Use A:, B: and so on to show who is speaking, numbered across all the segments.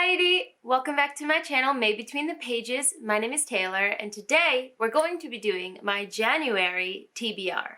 A: Hi-dy! Welcome back to my channel, Made Between the Pages. My name is Taylor, and today we're going to be doing my January TBR.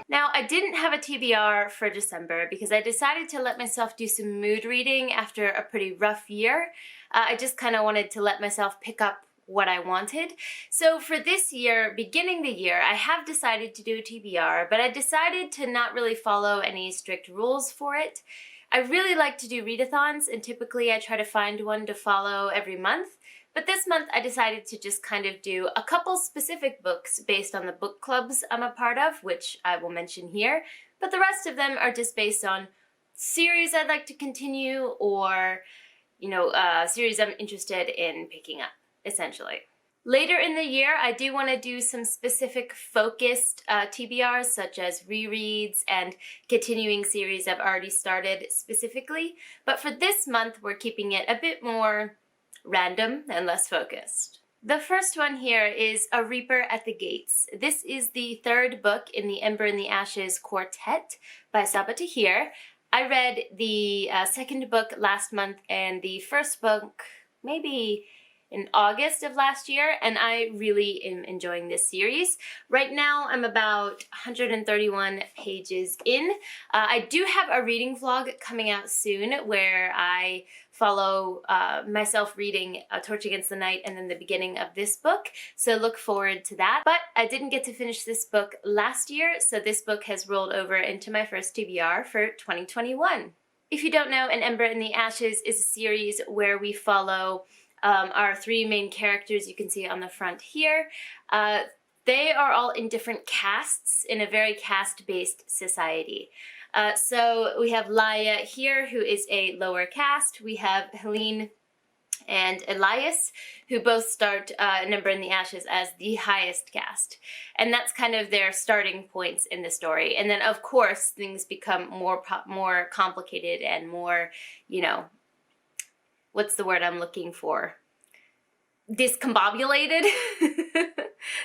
A: Now, I didn't have a TBR for December because I decided to let myself do some mood reading after a pretty rough year. I just kind of wanted to let myself pick up what I wanted. So for this year, beginning the year, I have decided to do a TBR, but I decided to not really follow any strict rules for it. I really like to do readathons, and typically I try to find one to follow every month. But this month I decided to just kind of do a couple specific books based on the book clubs I'm a part of, which I will mention here. But the rest of them are just based on series I'd like to continue or, series I'm interested in picking up, essentially. Later in the year, I do want to do some specific focused TBRs, such as rereads and continuing series I've already started specifically. But for this month, we're keeping it a bit more random and less focused. The first one here is A Reaper at the Gates. This is the third book in the Ember and the Ashes quartet by Sabaa Tahir. I read the second book last month and the first book maybe in August of last year, and I really am enjoying this series. Right now, I'm about 131 pages in. I do have a reading vlog coming out soon where I follow myself reading A Torch Against the Night and then the beginning of this book, so look forward to that. But I didn't get to finish this book last year, so this book has rolled over into my first TBR for 2021. If you don't know, An Ember in the Ashes is a series where we follow our three main characters you can see on the front here. They are all in different castes in a very caste-based society. So we have Laia here, who is a lower caste. We have Helene and Elias, who both start An Ember in the Ashes as the highest caste. And that's kind of their starting points in the story. And then, of course, things become more complicated and more, what's the word I'm looking for? Discombobulated?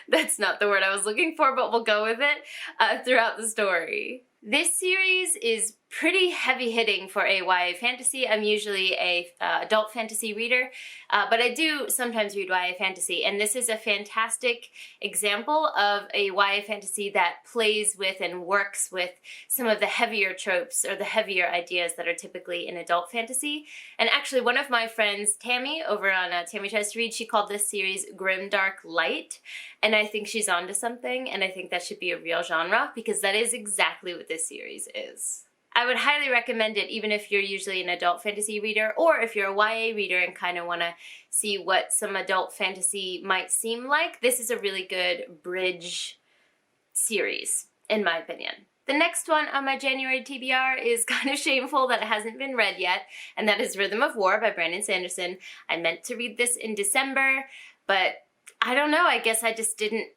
A: That's not the word I was looking for, but we'll go with it throughout the story. This series is pretty heavy-hitting for a YA fantasy. I'm usually a adult fantasy reader, but I do sometimes read YA fantasy, and this is a fantastic example of a YA fantasy that plays with and works with some of the heavier tropes or the heavier ideas that are typically in adult fantasy. And actually, one of my friends, Tammy, over on Tammy Tries to Read, she called this series Grimdark Light, and I think she's onto something, and I think that should be a real genre, because that is exactly what this series is. I would highly recommend it even if you're usually an adult fantasy reader, or if you're a YA reader and kind of want to see what some adult fantasy might seem like. This is a really good bridge series, in my opinion. The next one on my January TBR is kind of shameful that it hasn't been read yet, and that is Rhythm of War by Brandon Sanderson. I meant to read this in December, but I don't know, I guess I just didn't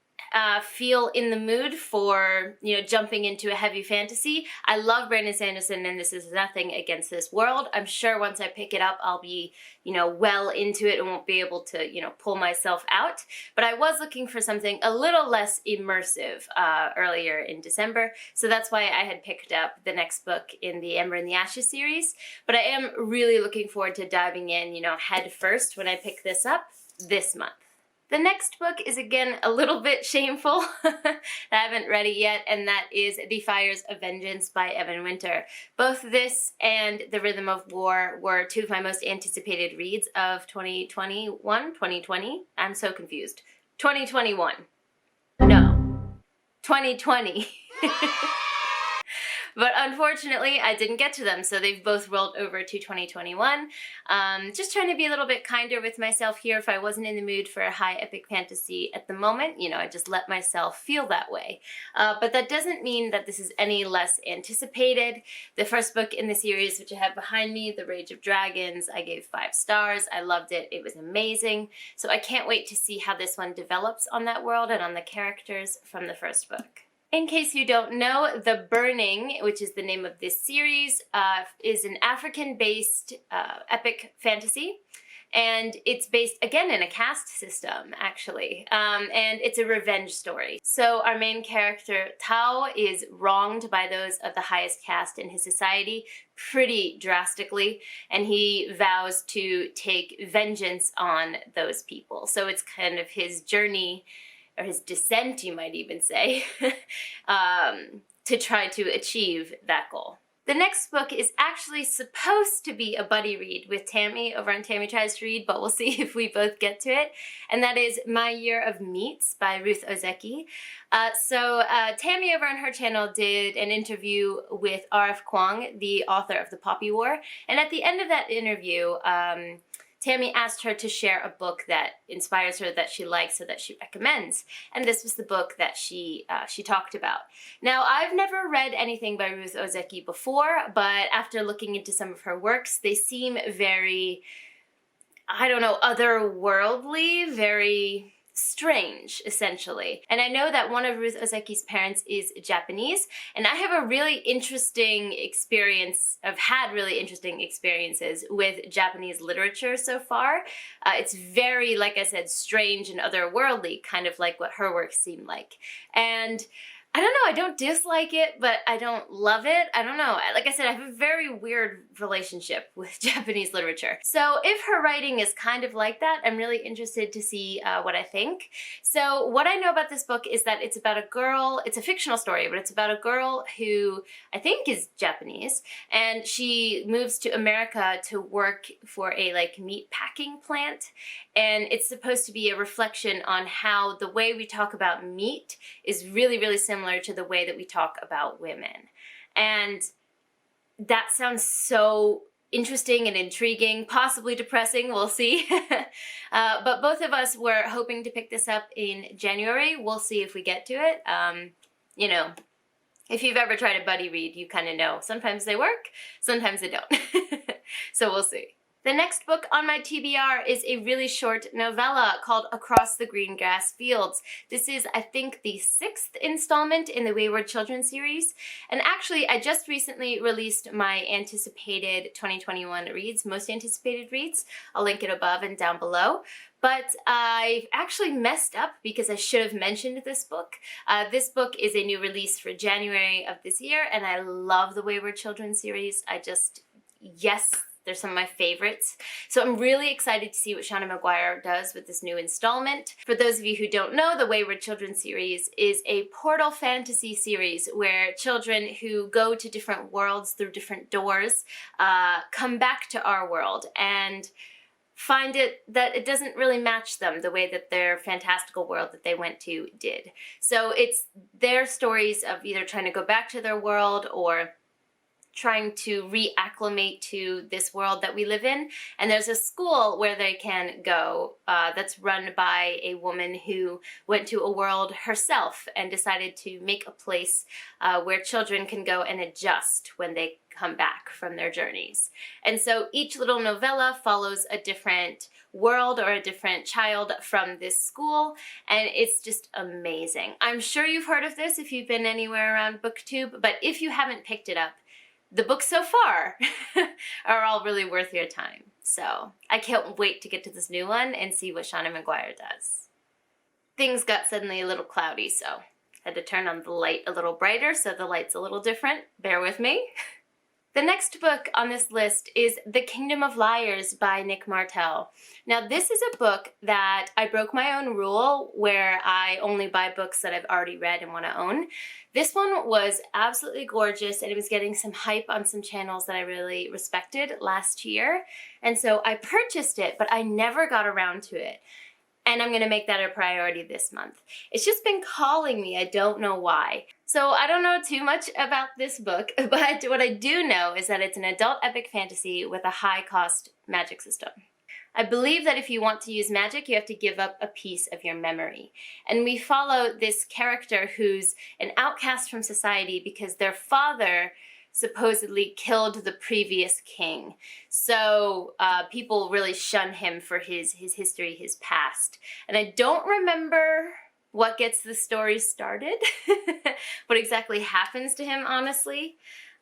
A: feel in the mood for, jumping into a heavy fantasy. I love Brandon Sanderson, and this is nothing against this world. I'm sure once I pick it up, I'll be, well into it and won't be able to, pull myself out. But I was looking for something a little less immersive earlier in December, so that's why I had picked up the next book in the Ember in the Ashes series. But I am really looking forward to diving in, head first when I pick this up this month. The next book is again a little bit shameful. I haven't read it yet, and that is The Fires of Vengeance by Evan Winter. Both this and The Rhythm of War were two of my most anticipated reads of 2020. I'm so confused. 2021. No. 2020. But unfortunately, I didn't get to them, so they've both rolled over to 2021. Just trying to be a little bit kinder with myself here. If I wasn't in the mood for a high epic fantasy at the moment, I just let myself feel that way. But that doesn't mean that this is any less anticipated. The first book in the series, which I have behind me, The Rage of Dragons, I gave 5 stars. I loved it. It was amazing. So I can't wait to see how this one develops on that world and on the characters from the first book. In case you don't know, The Burning, which is the name of this series, is an African-based epic fantasy. And it's based, again, in a caste system, actually. And it's a revenge story. So our main character, Tao, is wronged by those of the highest caste in his society pretty drastically, and he vows to take vengeance on those people. So it's kind of his journey, or his descent, you might even say, to try to achieve that goal. The next book is actually supposed to be a buddy read with Tammy over on Tammy Tries to Read, but we'll see if we both get to it. And that is My Year of Meats by Ruth Ozeki. Tammy over on her channel did an interview with R.F. Kuang, the author of The Poppy War. And at the end of that interview, Tammy asked her to share a book that inspires her, that she likes, or that she recommends. And this was the book that she talked about. Now, I've never read anything by Ruth Ozeki before, but after looking into some of her works, they seem very, I don't know, otherworldly, very strange, essentially. And I know that one of Ruth Ozeki's parents is Japanese, and I have a really interesting experience, I've had really interesting experiences with Japanese literature so far. It's very, like I said, strange and otherworldly, kind of like what her works seem like. And I don't know, I don't dislike it, but I don't love it. I don't know. Like I said, I have a very weird relationship with Japanese literature. So if her writing is kind of like that, I'm really interested to see what I think. So what I know about this book is that it's about a girl, it's a fictional story, but it's about a girl who I think is Japanese, and she moves to America to work for a meat packing plant. And it's supposed to be a reflection on how the way we talk about meat is really, really similar to the way that we talk about women. And that sounds so interesting and intriguing, possibly depressing, we'll see. But both of us were hoping to pick this up in January. We'll see if we get to it. You know, if you've ever tried a buddy read, you kind of know. Sometimes they work, sometimes they don't. So we'll see. The next book on my TBR is a really short novella called Across the Green Grass Fields. This is, I think, the 6th installment in the Wayward Children series. And actually, I just recently released my anticipated 2021 reads, most anticipated reads. I'll link it above and down below. But I actually messed up because I should have mentioned this book. This book is a new release for January of this year, and I love the Wayward Children series. Yes, they're some of my favorites. So I'm really excited to see what Shauna Maguire does with this new installment. For those of you who don't know, the Wayward Children series is a portal fantasy series where children who go to different worlds through different doors come back to our world and find that it doesn't really match them the way that their fantastical world that they went to did. So it's their stories of either trying to go back to their world or trying to reacclimate to this world that we live in. And there's a school where they can go that's run by a woman who went to a world herself and decided to make a place where children can go and adjust when they come back from their journeys. And so each little novella follows a different world or a different child from this school, and it's just amazing. I'm sure you've heard of this if you've been anywhere around BookTube, but if you haven't picked it up, the books so far are all really worth your time. So I can't wait to get to this new one and see what Shauna Maguire does. Things got suddenly a little cloudy, so I had to turn on the light a little brighter, so the light's a little different. Bear with me. The next book on this list is The Kingdom of Liars by Nick Martell. Now, this is a book that I broke my own rule where I only buy books that I've already read and want to own. This one was absolutely gorgeous, and it was getting some hype on some channels that I really respected last year. And so I purchased it, but I never got around to it. And I'm going to make that a priority this month. It's just been calling me. I don't know why. So I don't know too much about this book, but what I do know is that it's an adult epic fantasy with a high-cost magic system. I believe that if you want to use magic, you have to give up a piece of your memory. And we follow this character who's an outcast from society because their father supposedly killed the previous king. So people really shun him for his history, his past. And I don't remember what gets the story started, what exactly happens to him, honestly.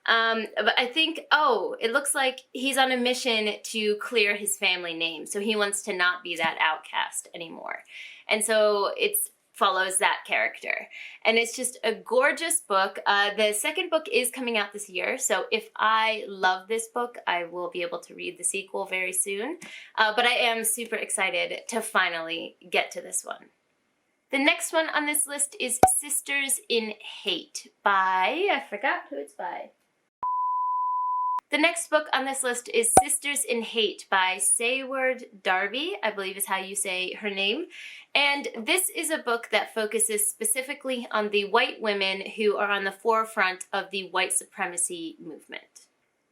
A: But I think, oh, it looks like he's on a mission to clear his family name. So he wants to not be that outcast anymore. And so it follows that character. And it's just a gorgeous book. The second book is coming out this year. So if I love this book, I will be able to read the sequel very soon. But I am super excited to finally get to this one. The next one on this list is Sisters in Hate by, I forgot who it's by. The next book on this list is Sisters in Hate by Sayward Darby, I believe is how you say her name. And this is a book that focuses specifically on the white women who are on the forefront of the white supremacy movement.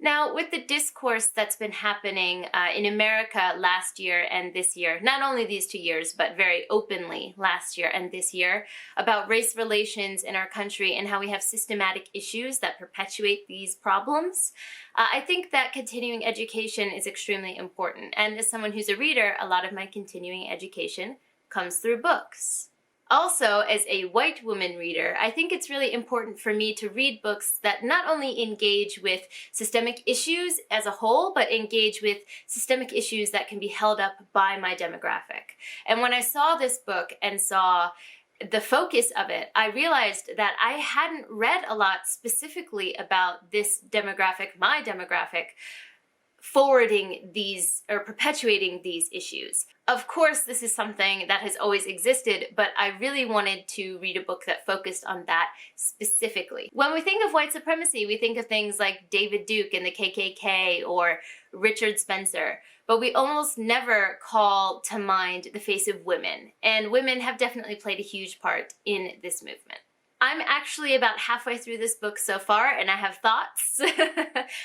A: Now, with the discourse that's been happening in America last year and this year, not only these 2 years, but very openly last year and this year, about race relations in our country and how we have systematic issues that perpetuate these problems, I think that continuing education is extremely important. And as someone who's a reader, a lot of my continuing education comes through books. Also, as a white woman reader, I think it's really important for me to read books that not only engage with systemic issues as a whole, but engage with systemic issues that can be held up by my demographic. And when I saw this book and saw the focus of it, I realized that I hadn't read a lot specifically about this demographic, my demographic, forwarding these or perpetuating these issues. Of course, this is something that has always existed, but I really wanted to read a book that focused on that specifically. When we think of white supremacy, we think of things like David Duke and the KKK or Richard Spencer, but we almost never call to mind the face of women, and women have definitely played a huge part in this movement. I'm actually about halfway through this book so far, and I have thoughts,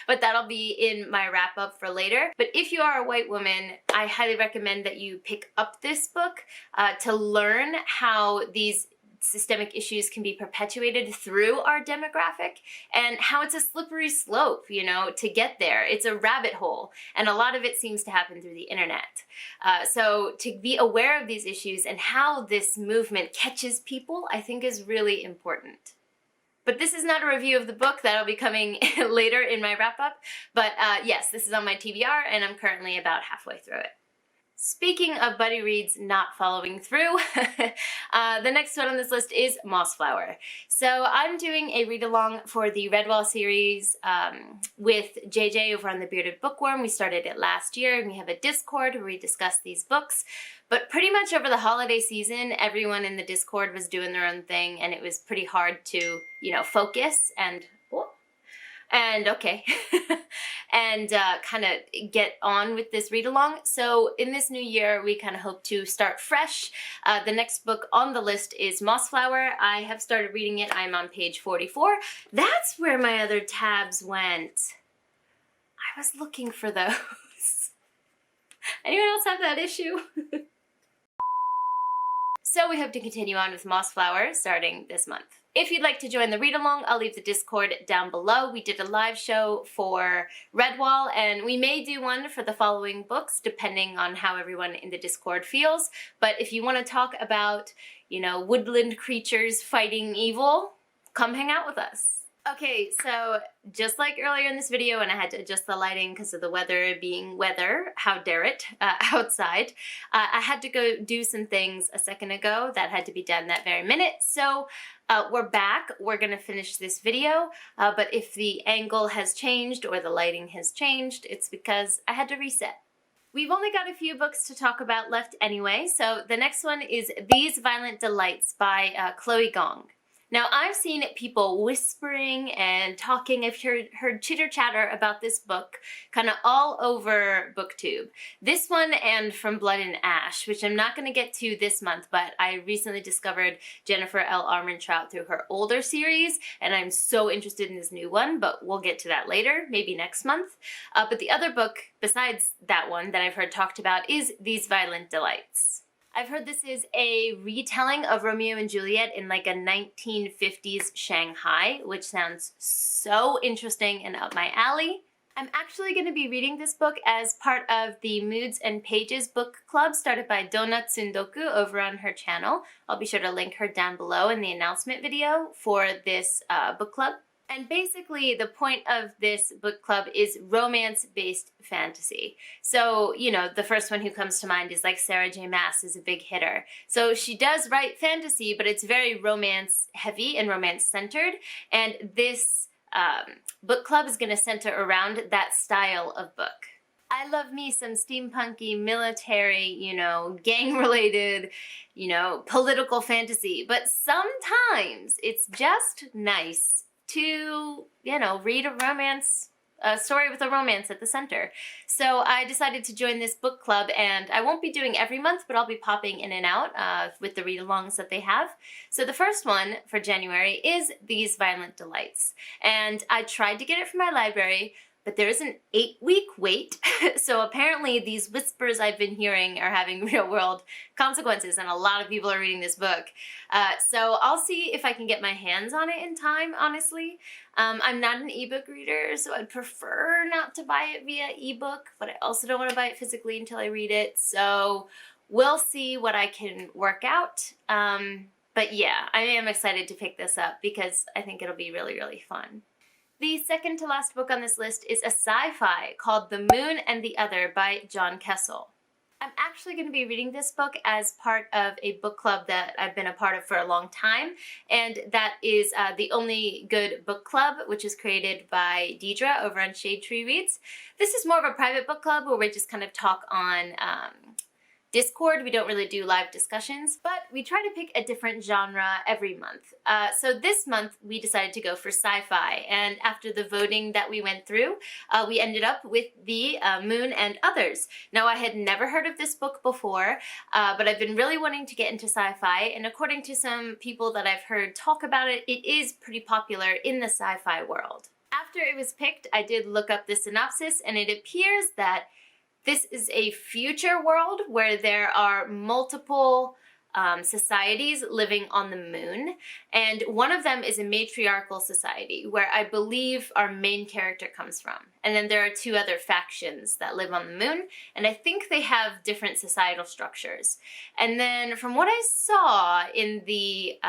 A: but that'll be in my wrap-up for later. But if you are a white woman, I highly recommend that you pick up this book to learn how these systemic issues can be perpetuated through our demographic and how it's a slippery slope, you know, to get there. It's a rabbit hole, and a lot of it seems to happen through the internet. So to be aware of these issues and how this movement catches people, I think is really important. But this is not a review of the book. That'll be coming later in my wrap-up. But yes, this is on my TBR, and I'm currently about halfway through it. Speaking of buddy reads not following through, the next one on this list is Mossflower. So I'm doing a read-along for the Redwall series with JJ over on The Bearded Bookworm. We started it last year, and we have a Discord where we discuss these books. But pretty much over the holiday season, everyone in the Discord was doing their own thing, and it was pretty hard to, you know, focus and kind of get on with this read-along. So in this new year, we kind of hope to start fresh. The next book on the list is Mossflower. I have started reading it. I'm on page 44. That's where my other tabs went. I was looking for those. Anyone else have that issue? So we hope to continue on with Mossflower starting this month. If you'd like to join the read-along, I'll leave the Discord down below. We did a live show for Redwall, and we may do one for the following books, depending on how everyone in the Discord feels. But if you want to talk about, you know, woodland creatures fighting evil, come hang out with us. Okay, so just like earlier in this video, and I had to adjust the lighting because of the weather being weather, how dare it, outside, I had to go do some things a second ago that had to be done that very minute. So we're back. We're going to finish this video, but if the angle has changed or the lighting has changed, it's because I had to reset. We've only got a few books to talk about left anyway, so the next one is These Violent Delights by Chloe Gong. Now, I've seen people whispering and talking. I've heard chitter-chatter about this book kind of all over BookTube. This one and From Blood and Ash, which I'm not going to get to this month, but I recently discovered Jennifer L. Armentrout through her older series, and I'm so interested in this new one, but we'll get to that later, maybe next month. But the other book, besides that one that I've heard talked about, is These Violent Delights. I've heard this is a retelling of Romeo and Juliet in like a 1950s Shanghai, which sounds so interesting and up my alley. I'm actually going to be reading this book as part of the Moods and Pages book club started by Donna Tsundoku over on her channel. I'll be sure to link her down below in the announcement video for this book club. And basically, the point of this book club is romance-based fantasy. So, the first one who comes to mind is like Sarah J. Maas is a big hitter. So she does write fantasy, but it's very romance-heavy and romance-centered. And this book club is going to center around that style of book. I love me some steampunky, military, gang-related, political fantasy. But sometimes it's just nice to, read a story with a romance at the center. So I decided to join this book club, and I won't be doing every month, but I'll be popping in and out with the read-alongs that they have. So the first one for January is These Violent Delights. And I tried to get it from my library, but there is an 8-week wait. So apparently these whispers I've been hearing are having real world consequences, and a lot of people are reading this book. So I'll see if I can get my hands on it in time, honestly. I'm not an ebook reader, so I'd prefer not to buy it via ebook, but I also don't want to buy it physically until I read it. So we'll see what I can work out. But yeah, I am excited to pick this up because I think it'll be really, really fun. The second to last book on this list is a sci-fi called The Moon and the Other by John Kessel. I'm actually going to be reading this book as part of a book club that I've been a part of for a long time, and that is The Only Good Book Club, which is created by Deidre over on Shade Tree Reads. This is more of a private book club where we just kind of talk on Discord. We don't really do live discussions, but we try to pick a different genre every month. So this month we decided to go for sci-fi, and after the voting that we went through, we ended up with The Moon and Others. Now, I had never heard of this book before, but I've been really wanting to get into sci-fi, and according to some people that I've heard talk about it, it is pretty popular in the sci-fi world. After it was picked, I did look up the synopsis, and it appears that this is a future world where there are multiple societies living on the moon, and one of them is a matriarchal society where I believe our main character comes from. And then there are 2 other factions that live on the moon, and I think they have different societal structures. And then from what I saw in the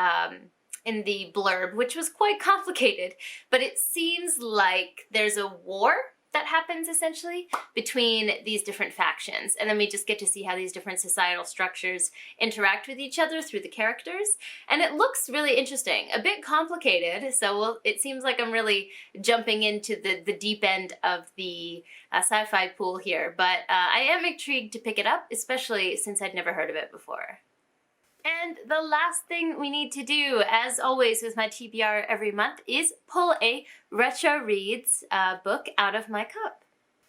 A: blurb, which was quite complicated, but it seems like there's a war that happens essentially between these different factions, and then we just get to see how these different societal structures interact with each other through the characters, and it looks really interesting. A bit complicated, so it seems like I'm really jumping into the deep end of the sci-fi pool here, but I am intrigued to pick it up, especially since I'd never heard of it before. And the last thing we need to do, as always with my TBR every month, is pull a Retro Reads book out of my cup.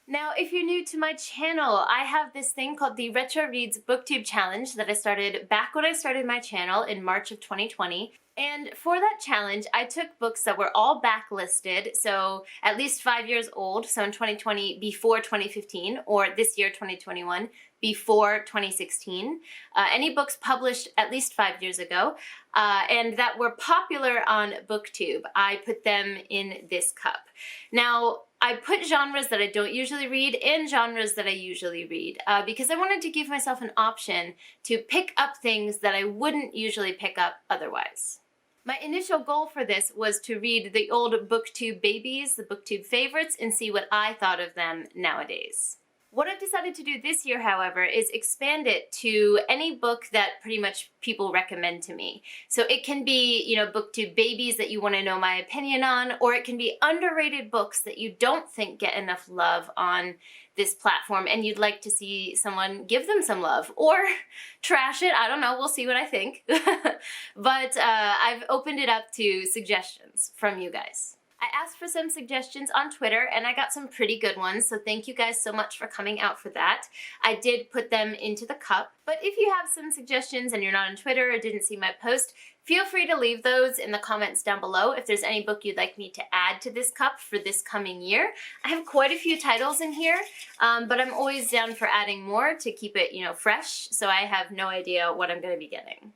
A: Now, if you're new to my channel, I have this thing called the Retro Reads BookTube Challenge that I started back when I started my channel in March of 2020. And for that challenge, I took books that were all backlisted, so at least 5 years old, so in 2020 before 2015, or this year 2021 before 2016, any books published at least 5 years ago, and that were popular on BookTube. I put them in this cup. Now, I put genres that I don't usually read and genres that I usually read because I wanted to give myself an option to pick up things that I wouldn't usually pick up otherwise. My initial goal for this was to read the old BookTube babies, the BookTube favorites, and see what I thought of them nowadays. What I've decided to do this year, however, is expand it to any book that pretty much people recommend to me. So it can be, BookTube babies that you want to know my opinion on, or it can be underrated books that you don't think get enough love on this platform and you'd like to see someone give them some love, or trash it. I don't know, we'll see what I think. But I've opened it up to suggestions from you guys. I asked for some suggestions on Twitter, and I got some pretty good ones, so thank you guys so much for coming out for that. I did put them into the cup, but if you have some suggestions and you're not on Twitter or didn't see my post, feel free to leave those in the comments down below if there's any book you'd like me to add to this cup for this coming year. I have quite a few titles in here, but I'm always down for adding more to keep it, fresh, so I have no idea what I'm going to be getting.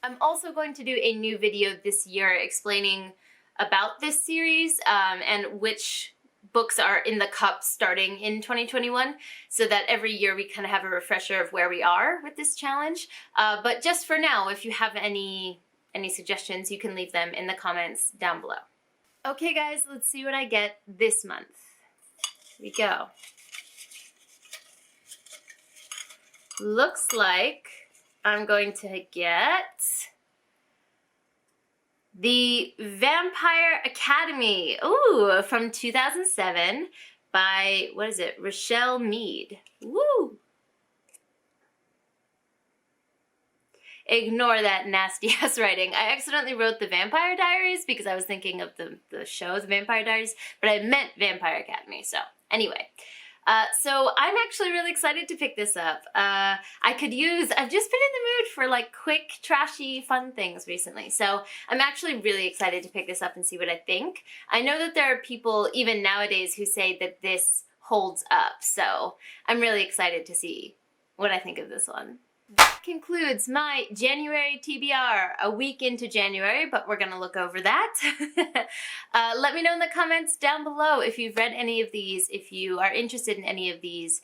A: I'm also going to do a new video this year explaining about this series and which books are in the cup starting in 2021, so that every year we kind of have a refresher of where we are with this challenge. But just for now, if you have any suggestions, you can leave them in the comments down below. Okay guys, let's see what I get this month. Here we go. Looks like I'm going to get the Vampire Academy. Ooh, from 2007 by, what is it, Rochelle Mead. Woo! Ignore that nasty ass writing. I accidentally wrote the Vampire Diaries because I was thinking of the show, the Vampire Diaries, but I meant Vampire Academy. So anyway, so I'm actually really excited to pick this up. I've just been in the mood for like quick, trashy, fun things recently. So I'm actually really excited to pick this up and see what I think. I know that there are people even nowadays who say that this holds up. So I'm really excited to see what I think of this one. That concludes my January TBR, a week into January, but we're going to look over that. Let me know in the comments down below if you've read any of these, if you are interested in any of these,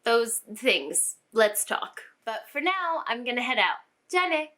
A: those things. Let's talk. But for now, I'm going to head out. Jenny!